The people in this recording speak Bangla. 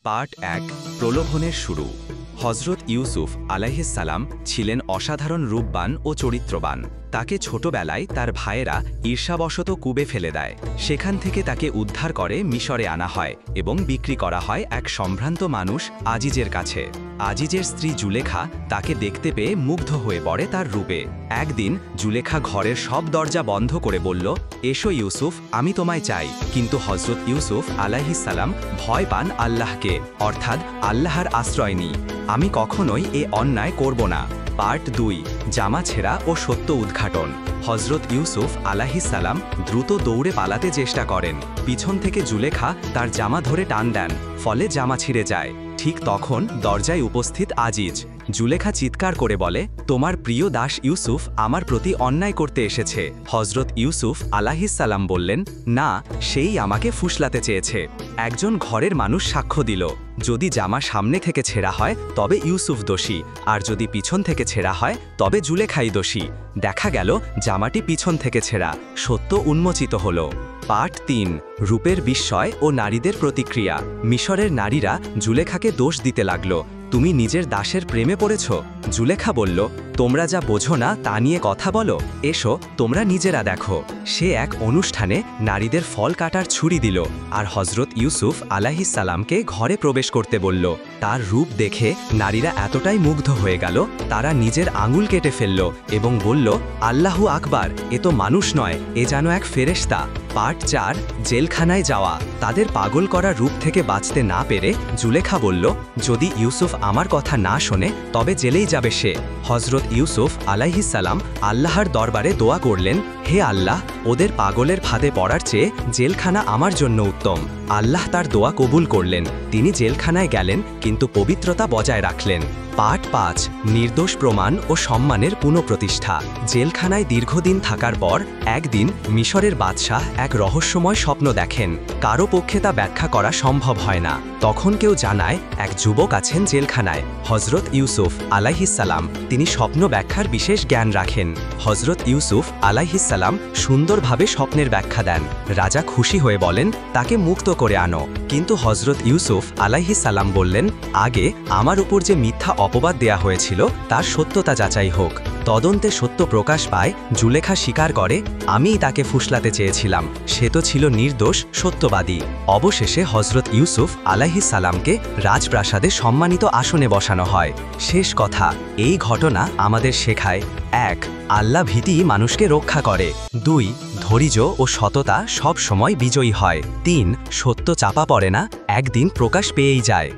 পার্ট ১ প্রলোভনের শুরু। হজরত ইউসুফ আলাইহিস সালাম ছিলেন অসাধারণ রূপবান ও চরিত্রবান। তাকে ছোটবেলায় তার ভাইয়েরা ঈর্ষাবশত কূবে ফেলে দেয়। সেখান থেকে তাকে উদ্ধার করে মিশরে আনা হয় এবং বিক্রি করা হয় এক সম্ভ্রান্ত মানুষ আজিজের কাছে। আজিজের স্ত্রী জুলেখা তাকে দেখতে পেয়ে মুগ্ধ হয়ে পড়ে তার রূপে। একদিন জুলেখা ঘরের সব দরজা বন্ধ করে বলল, এসো ইউসুফ, আমি তোমায় চাই। কিন্তু হজরত ইউসুফ আলাইহিস সালাম ভয় পান আল্লাহকে, অর্থাৎ আল্লাহর আশ্রয় নিই। আমি কখনোই এ অন্যায় করব না। পার্ট ২ জামা ছেঁড়া ও সত্য উদ্ঘাটন। হজরত ইউসুফ আলাইহিস সালাম দ্রুত দৌড়ে পালাতে চেষ্টা করেন। পিছন থেকে জুলেখা তার জামা ধরে টান দেন, ফলে জামা ছিঁড়ে যায়। ঠিক তখন দরজায় উপস্থিত আজিজ। জুলেখা চিৎকার করে বলে, তোমার প্রিয় দাস ইউসুফ আমার প্রতি অন্যায় করতে এসেছে। হজরত ইউসুফ আলাইহিস সালাম বললেন, না, সেই আমাকে ফুসলাতে চেয়েছে। একজন ঘরের মানুষ সাক্ষ্য দিল, যদি জামা সামনে থেকে ছেঁড়া হয় তবে ইউসুফ দোষী, আর যদি পিছন থেকে ছেঁড়া হয় তবে জুলেখাই দোষী। দেখা গেল জামাটি পিছন থেকে ছেঁড়া। সত্য উন্মোচিত হল। পার্ট ৩ রূপের বিস্ময় ও নারীদের প্রতিক্রিয়া। মিশরের নারীরা জুলেখাকে দোষ দিতে লাগল, তুমি নিজের দাসের প্রেমে পড়েছ। জুলেখা বলল, তোমরা যা বোঝো না তা নিয়ে কথা বলো, এসো তোমরা নিজেরা দেখো। সে এক অনুষ্ঠানে নারীদের ফল কাটার ছুরি দিল আর হজরত ইউসুফ আলাইহিস সালামকে ঘরে প্রবেশ করতে বলল। তার রূপ দেখে নারীরা এতটাই মুগ্ধ হয়ে গেল, তারা নিজের আঙুল কেটে ফেলল এবং বলল, আল্লাহু আকবার, এ তো মানুষ নয়, এ যেন এক ফেরেশতা। পার্ট ৪ জেলখানায় যাওয়া। তাদের পাগল করা রূপ থেকে বাঁচতে না পেরে জুলেখা বলল, যদি ইউসুফ আমার কথা না শোনে তবে জেলেই যাবে সে। হজরত ইউসুফ আলাইহিস সালাম আল্লাহর দরবারে দোয়া করলেন, হে আল্লাহ, ওদের পাগলের ফাঁদে পড়ার চেয়ে জেলখানা আমার জন্য উত্তম। আল্লাহ তার দোয়া কবুল করলেন। তিনি জেলখানায় গেলেন কিন্তু পবিত্রতা বজায় রাখলেন। পার্ট ৫ নির্দোষ প্রমাণ ও সম্মানের পুনঃপ্রতিষ্ঠা। জেলখানায় দীর্ঘদিন থাকার পর একদিন মিশরের বাদশাহ এক রহস্যময় স্বপ্ন দেখেন। কারো পক্ষে তা ব্যাখ্যা করা সম্ভব হয় না। তখন কেউ জানায়, এক যুবক আছেন জেলখানায়, হজরত ইউসুফ আলাইহিস সালাম। তিনি স্বপ্ন ব্যাখ্যার বিশেষ জ্ঞান রাখেন। হজরত ইউসুফ আলাইহিস সালাম সুন্দরভাবে স্বপ্নের ব্যাখ্যা দেন। রাজা খুশি হয়ে বলেন, তাকে মুক্ত করে আনো। কিন্তু হজরত ইউসুফ আলাইহিস সালাম বললেন, আগে আমার উপর যে মিথ্যা অপবাদ দেয়া হয়েছিল তার সত্যতা যাচাই হোক। তদন্তে সত্য প্রকাশ পায়, জুলেখা স্বীকার করে, আমিই তাকে ফুসলাতে চেয়েছিলাম, সে তো ছিল নির্দোষ সত্যবাদী। অবশেষে হজরত ইউসুফ আলাইহিস সালামকে রাজপ্রাসাদে সম্মানিত আসনে বসানো হয়। শেষ কথা, এই ঘটনা আমাদের শেখায়, ১ আল্লাহ ভীতি মানুষকে রক্ষা করে, ২ ধৈর্য ও সততা সব সময় বিজয়ী হয়, ৩ সত্য চাপা পড়ে না, একদিন প্রকাশ পেয়েই যায়।